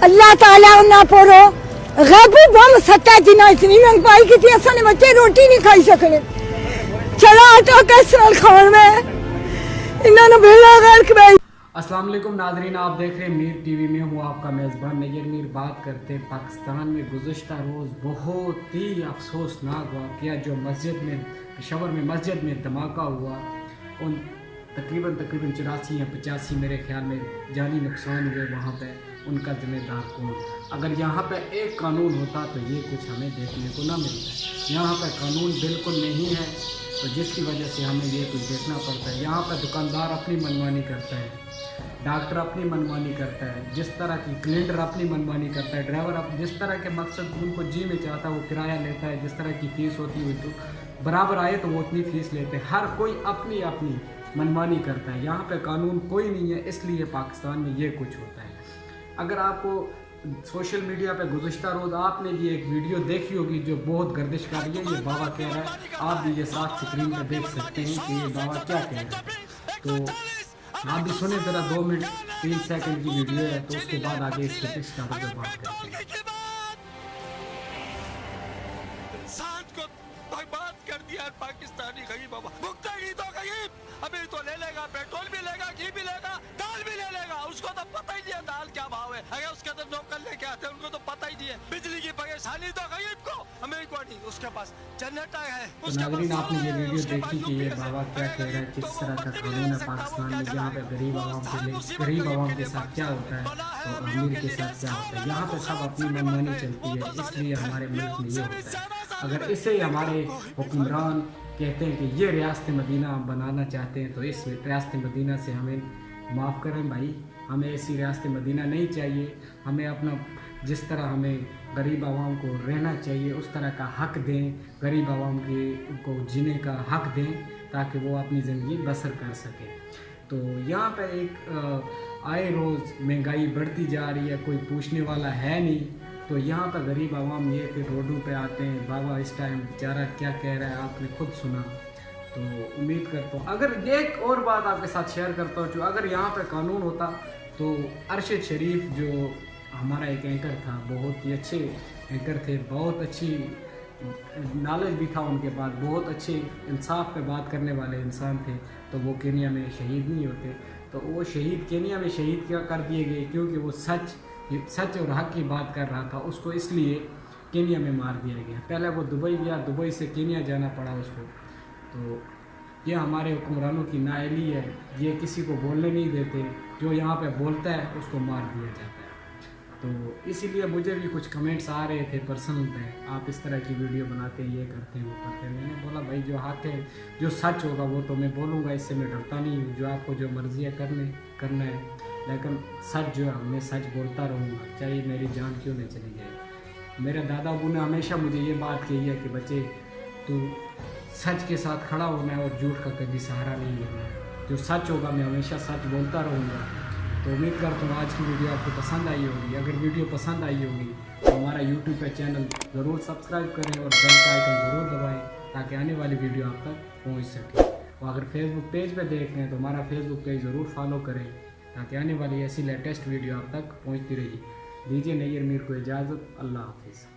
अल्लाह ताला उन्ना पोरो गैबू बम सट्टा जिना इतनी महंगाई की थी असाने बच्चे रोटी नहीं खाई सकने चला आटा कैसे खान में इन्होंने भेजा गर्क भाई। अस्सलाम वालेकुम नाजरीन, आप देख रहे हैं मीर टीवी में हूँ आपका मेज़बान नैयर मीर। बात करते हैं पाकिस्तान में गुज़श्ता रोज़ बहुत ही अफसोसनाक वाक़या जो मस्जिद में पेशावर में मस्जिद में धमाका हुआ। उन तकरीबन 84 या 85 मेरे ख्याल में जानी नुकसान हुए वहाँ पे। उनका ज़िम्मेदार कौन? अगर यहाँ पे एक कानून होता तो ये कुछ हमें देखने को ना मिलता। यहाँ पे कानून बिल्कुल नहीं है तो जिसकी वजह से हमें ये कुछ देखना पड़ता है। यहाँ पर दुकानदार अपनी मनमानी करता है, डॉक्टर अपनी मनमानी करता है, जिस तरह की क्लीनर अपनी मनमानी करता है, ड्राइवर जिस तरह के मकसद उनको जी में चाहता है वो किराया लेता है, जिस तरह की फ़ीस होती है तो बराबर आए तो वो उतनी फ़ीस लेते हैं। हर कोई अपनी अपनी मनमानी करता है। यहाँ पे कानून कोई नहीं है, इसलिए पाकिस्तान में ये कुछ होता है। अगर आपको सोशल मीडिया पे गुज़श्ता रोज़ आपने भी एक वीडियो देखी होगी जो बहुत गर्दिशकारी है, ये बाबा कह रहा है, आप भी ये साथ स्क्रीन पर देख सकते हैं कि ये बाबा क्या कह रहा है। तो आप भी सुने ज़रा, 2 मिनट 3 सेकंड की वीडियो है, तो उसके बाद आगे इस पर बात करते हैं। बर्बाद कर दिया पाकिस्तानी गरीब, भुगता ही तो गरीब अभी तो ले लेगा, पेट्रोल भी लेगा, घी भी लेगा, दाल भी ले लेगा। उसको तो पता ही नहीं है दाल क्या भाव है। अगर उसके तो नौकर लेके आते उनको तो पता ही नहीं है। बिजली की परेशानी तो गरीब को, अमीर को नहीं। उसके पास जनरेटर है। तो नाज़रीन, आपने ये वीडियो देखी कि ये बाबा क्या कह रहा है, किस तरह का कानून है पाकिस्तान में, जहाँ पे गरीब आवाम के साथ क्या होता है और अमीर के साथ क्या होता है। यहाँ पे सब अपनी मनमानी चलती है, इसलिए हमारे मुल्क में ये होता है। अगर इसे ही हमारे हुक्मरान कहते हैं कि ये रियासत मदीना हम बनाना चाहते हैं तो इस रियासत मदीना से हमें माफ़ करें भाई, हमें ऐसी रियासत मदीना नहीं चाहिए। हमें अपना जिस तरह हमें गरीब आवाम को रहना चाहिए उस तरह का हक़ दें, गरीब आवाम को जीने का हक़ दें ताकि वो अपनी ज़िंदगी बसर कर सकें। तो यहाँ पर एक आए रोज़ महंगाई बढ़ती जा रही है, कोई पूछने वाला है नहीं। तो यहाँ पर गरीब आवाम ये फिर रोडों पे आते हैं। बाबा इस टाइम बेचारा क्या कह रहा है आपने खुद सुना। तो उम्मीद करता हूँ, अगर एक और बात आपके साथ शेयर करता हूँ, जो अगर यहाँ पे कानून होता तो अरशद शरीफ जो हमारा एक एंकर था, बहुत ही अच्छे एंकर थे, बहुत अच्छी नॉलेज भी था उनके पास, बहुत अच्छे इंसाफ पे बात करने वाले इंसान थे, तो वो केनिया में शहीद नहीं होते। तो वो शहीद केनिया में शहीद क्या कर दिए गए क्योंकि वो सच और हक़ की बात कर रहा था, उसको इसलिए केनिया में मार दिया गया। पहले वो दुबई गया, दुबई से केनिया जाना पड़ा उसको। तो ये हमारे हुक्मरानों की नाअहली है, ये किसी को बोलने नहीं देते, जो यहाँ पे बोलता है उसको मार दिया जाता है। तो इसीलिए मुझे भी कुछ कमेंट्स आ रहे थे पर्सनल पे, आप इस तरह की वीडियो बनाते हैं, ये करते हैं, वो करते हैं। मैंने बोला भाई जो हक़ है, जो सच होगा वो तो मैं बोलूँगा, इससे मैं डरता नहीं हूँ। जो आपको जो मर्ज़ी है करना है, लेकिन सच जो है मैं सच बोलता रहूँगा, चाहे मेरी जान क्यों नहीं चली जाए। मेरे दादा अबू ने हमेशा मुझे ये बात कही है कि बच्चे तू सच के साथ खड़ा होना है और झूठ का कभी सहारा नहीं लेना है। जो सच होगा मैं हमेशा सच बोलता रहूँगा। तो उम्मीद करता हूँ आज की वीडियो आपको पसंद आई होगी। अगर वीडियो पसंद आई होगी तो हमारा यूट्यूब पे चैनल ज़रूर सब्सक्राइब करें और बेल का आइकन ज़रूर दबाएँ ताकि आने वाली वीडियो आप तक पहुँच सके। और अगर फेसबुक पेज पे देख रहे हैं तो हमारा फेसबुक पेज ज़रूर फॉलो करें ताकि आने वाली ऐसी लेटेस्ट वीडियो आप तक पहुँचती रही। दीजिए नैयर मीर को इजाज़त। अल्लाह हाफिज़।